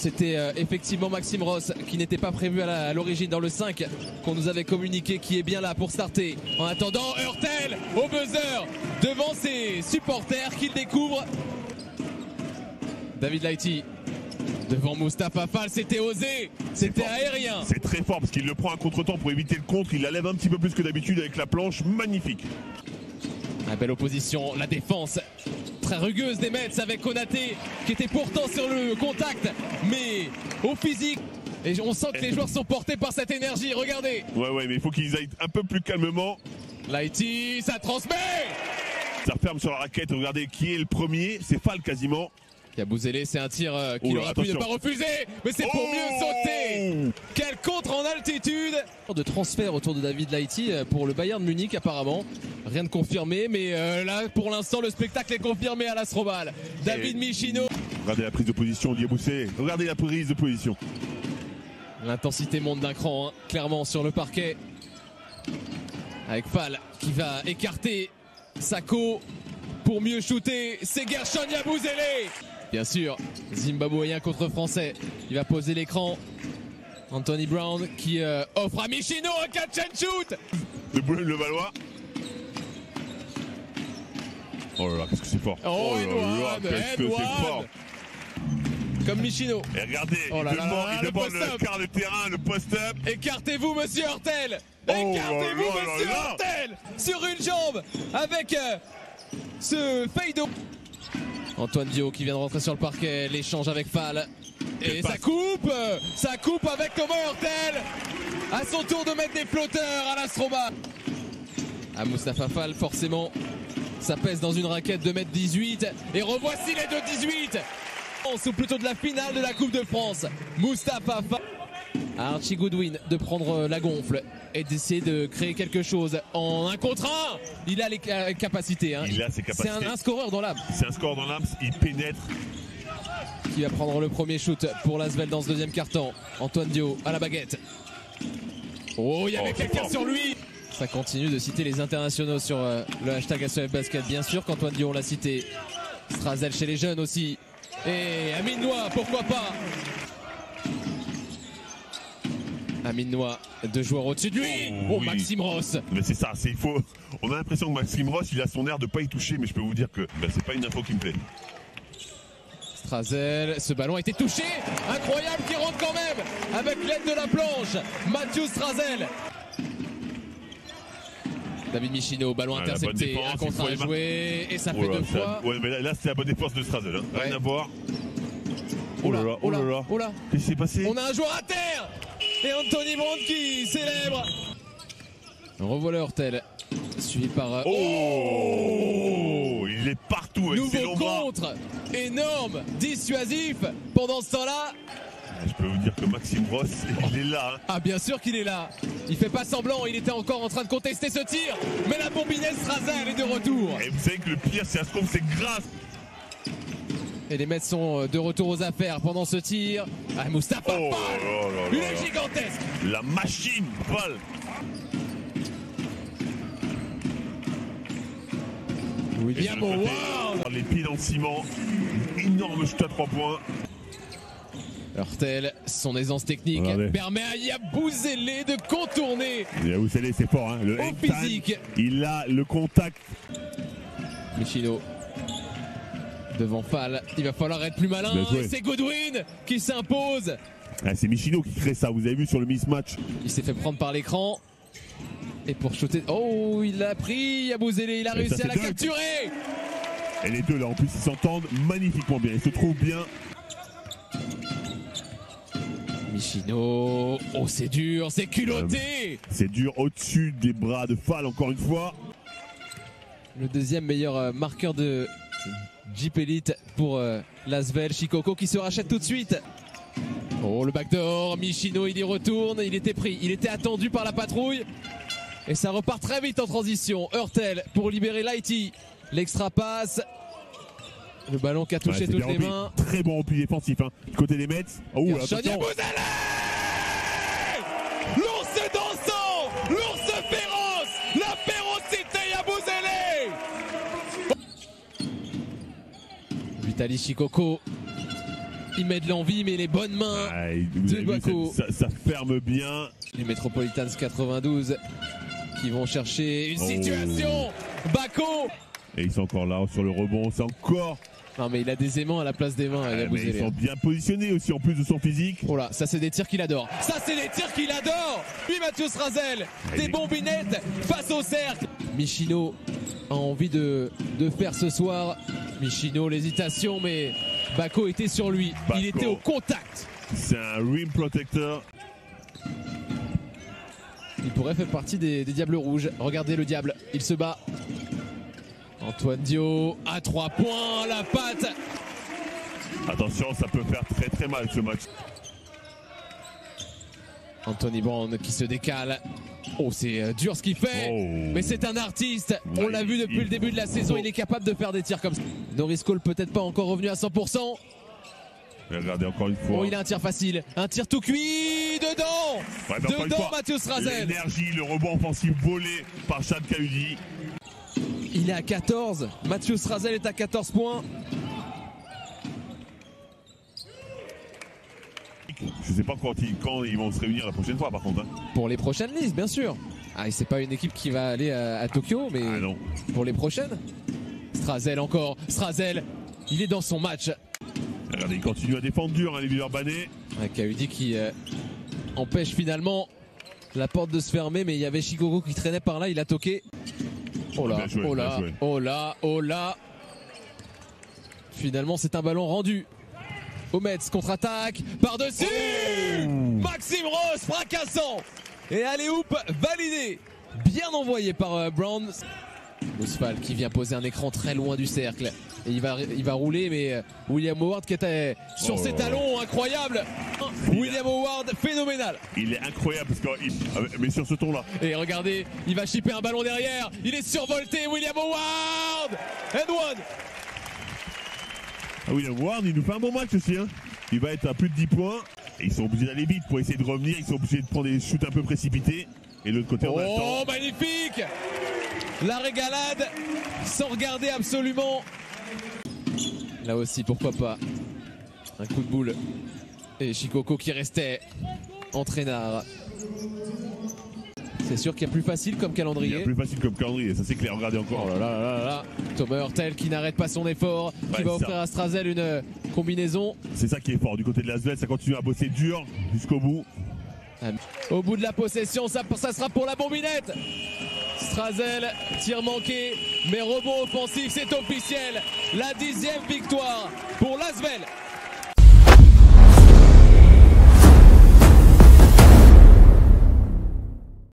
c'était effectivement Maxime Ross qui n'était pas prévu à l'origine dans le 5 qu'on nous avait communiqué, qui est bien là pour starter. En attendant, Heurtel au buzzer devant ses supporters qu'il découvre. David Lighty devant Mustapha Fall, c'était osé, c'était aérien. C'est très fort parce qu'il le prend à contre-temps pour éviter le contre, il la lève un petit peu plus que d'habitude avec la planche, magnifique. La belle opposition, la défense très rugueuse des Mets avec Konaté qui était pourtant sur le contact, mais au physique. Et on sent que les joueurs sont portés par cette énergie, regardez. Ouais, mais il faut qu'ils aillent un peu plus calmement. Lighty, ça transmet. Ça referme sur la raquette, regardez qui est le premier, c'est Fall quasiment. Yabouzélé, c'est un tir qu'il aurait pu ne pas refuser, mais c'est pour mieux sauter. Quel contre en altitude. De transfert autour de David Lighty pour le Bayern Munich apparemment. Rien de confirmé, mais là pour l'instant le spectacle est confirmé à l'Astrobal. David Michino. Regardez la prise de position d'Yabouzélé, regardez la prise de position. L'intensité monte d'un cran, hein, clairement sur le parquet. Avec Fall qui va écarter Sako pour mieux shooter. C'est Gershon Yabouzélé. Bien sûr, Zimbabwéen contre Français. Il va poser l'écran. Anthony Brown qui offre à Michino un catch and shoot. De Boulogne-le-Valois. Oh là là, qu'est-ce que c'est fort. Oh là là, qu'est-ce que c'est fort. Comme Michino. Et regardez, il demande le quart de terrain, le post-up. Écartez-vous, monsieur Heurtel. Écartez-vous, monsieur Heurtel. Sur une jambe avec ce fade. Antoine Dio qui vient de rentrer sur le parquet, l'échange avec Fall. Et ça coupe avec Thomas Heurtel. À son tour de mettre des flotteurs à l'Astrobal. À Mustapha Fall, forcément, ça pèse dans une raquette de 1m18. Et revoici les 2-18. Ou plutôt de la finale de la Coupe de France. Mustapha Fall. À Archie Goodwin de prendre la gonfle et d'essayer de créer quelque chose en 1 contre 1. Il a les capacités. Hein. Il a ses capacités. C'est un scoreur dans l'âme. C'est un scoreur dans l'âme, il pénètre. Qui va prendre le premier shoot pour l'Asvel dans ce deuxième quart-temps. Antoine Dio à la baguette. Oh, il y avait quelqu'un sur lui. Ça continue de citer les internationaux sur le hashtag ASOF Basket. Bien sûr qu'Antoine Dio, on l'a cité. Strazel chez les jeunes aussi. Et Amine Noah, pourquoi pas. Amine Noah, 2 joueurs au-dessus de lui. Oh, oui. Maxime Ross. Mais c'est ça, il faut. On a l'impression que Maxime Ross, il a son air de pas y toucher, mais je peux vous dire que c'est pas une info qui me plaît. Strazel, ce ballon a été touché. Incroyable qui rentre quand même avec l'aide de la planche. Mathieu Strazel. David Michino, ballon intercepté, un contre 1 joué et ça fait 2 fois. Ouais, mais là c'est la bonne défense de Strazel. Hein. Rien à voir. Oh là là, oh là là. Qu'est-ce qui s'est passé? On a un joueur à terre. Et Anthony Brown qui célèbre. Revoilà Heurtel, suivi par... Il est partout avec ses longs bras. Nouveau contre, énorme, dissuasif. Pendant ce temps-là... Je peux vous dire que Maxime Ross, il est là. Hein. Ah bien sûr qu'il est là. Il fait pas semblant, il était encore en train de contester ce tir. Mais la bombinette Strazel est de retour. Et vous savez que le pire, si ça se trouve, c'est grâce. Et les Mets sont de retour aux affaires pendant ce tir. Ah, Mustapha Fall, il est gigantesque. La machine Fall. William Howard. Les pieds dans le ciment. Énorme chute à 3 points. Heurtel, son aisance technique permet à Yabouzélé de contourner. Yabouzélé, c'est fort. Hein. Le physique. Il a le contact. Michino. Devant Fall, il va falloir être plus malin. Et c'est Goodwin qui s'impose. Ah, c'est Michino qui crée ça, vous avez vu sur le mismatch. Il s'est fait prendre par l'écran. Et pour shooter. Oh, il l'a pris, Yabouzélé, il a réussi à la capturer. Et les deux là, en plus, ils s'entendent magnifiquement bien. Ils se trouvent bien. Michino. Oh, c'est dur, c'est culotté. C'est dur au-dessus des bras de Fall, encore une fois. Le deuxième meilleur marqueur de Jeep Elite pour l'Asvel. Shikoko qui se rachète tout de suite. Oh, le backdoor, Michino, il y retourne. Il était pris, il était attendu par la patrouille. Et ça repart très vite en transition. Heurtel pour libérer Lighty. L'extra passe. Le ballon qui a touché toutes les mains. Très bon repli défensif hein. Du côté des Mets. Oh, attention. L'ours dansant, l'ours féroce, la férocité Yabouzélé. Vitaly Shikoko Il met de l'envie, mais les bonnes mains de Bako. Ça ferme bien. Les Metropolitans 92 qui vont chercher une situation. Bako. Et ils sont encore là sur le rebond. C'est encore. Non mais il a des aimants à la place des mains. Ils sont bien positionnés aussi en plus de son physique. Oh là, ça c'est des tirs qu'il adore. Ça c'est des tirs qu'il adore. Puis Mathieu Strazel, des bombinettes face au cercle. Michino a envie de faire ce soir. Michino, l'hésitation, mais Bako était sur lui. Bako, il était au contact. C'est un rim protector. Il pourrait faire partie des Diables Rouges. Regardez le Diable, il se bat. Antoine Dio à 3 points, la patte. Attention, ça peut faire très très mal ce match. Anthony Brown qui se décale. Oh, c'est dur ce qu'il fait, mais c'est un artiste. On l'a vu depuis le début de la saison, il est capable de faire des tirs comme ça. Norris Cole peut-être pas encore revenu à 100%. Regardez encore une fois. Oh, il a un tir facile, un tir tout cuit, dedans. Dedans Mathieu Strazel. L'énergie, le rebond offensif volé par Chad Kahudi. Il est à 14, Mathieu Strazel est à 14 points. Je sais pas quand ils vont se réunir la prochaine fois par contre. Pour les prochaines listes, bien sûr. Ah, c'est pas une équipe qui va aller à Tokyo, mais non. Pour les prochaines. Strazel encore, Strazel, il est dans son match. Regardez, il continue à défendre dur, les Villeurbanais. Kahudi qui empêche finalement la porte de se fermer, mais il y avait Shikoku qui traînait par là, il a toqué. Oh là, joué, oh là, oh là, oh là. Finalement, c'est un ballon rendu. Omets contre-attaque, par-dessus Maxime Ross, fracassant. Et allez hoop validé. Bien envoyé par Brown. Mousfal qui vient poser un écran très loin du cercle. Et il va rouler, mais William Howard qui était sur ses talons, incroyable. William Howard, phénoménal. Il est incroyable, parce que, mais sur ce ton-là. Et regardez, il va chipper un ballon derrière. Il est survolté, William Howard. And one. Ah oui, Ward, il nous fait un bon match aussi. Il va être à plus de 10 points. Et ils sont obligés d'aller vite pour essayer de revenir. Ils sont obligés de prendre des shoots un peu précipités. Et de l'autre côté, on a le temps. Oh, magnifique! La régalade, sans regarder absolument. Là aussi, pourquoi pas. Un coup de boule. Et Shikoku qui restait entraînard. C'est sûr qu'il y a plus facile comme calendrier. Il y a plus facile comme calendrier, ça c'est clair, regardez encore. Oh là là là là. Thomas Hurtel qui n'arrête pas son effort, qui va offrir à Strazel une combinaison. C'est ça qui est fort, du côté de l'Asvel, ça continue à bosser dur jusqu'au bout. Au bout de la possession, ça sera pour la bombinette. Strazel, tir manqué, mais rebond offensif, c'est officiel. La 10e victoire pour l'Asvel.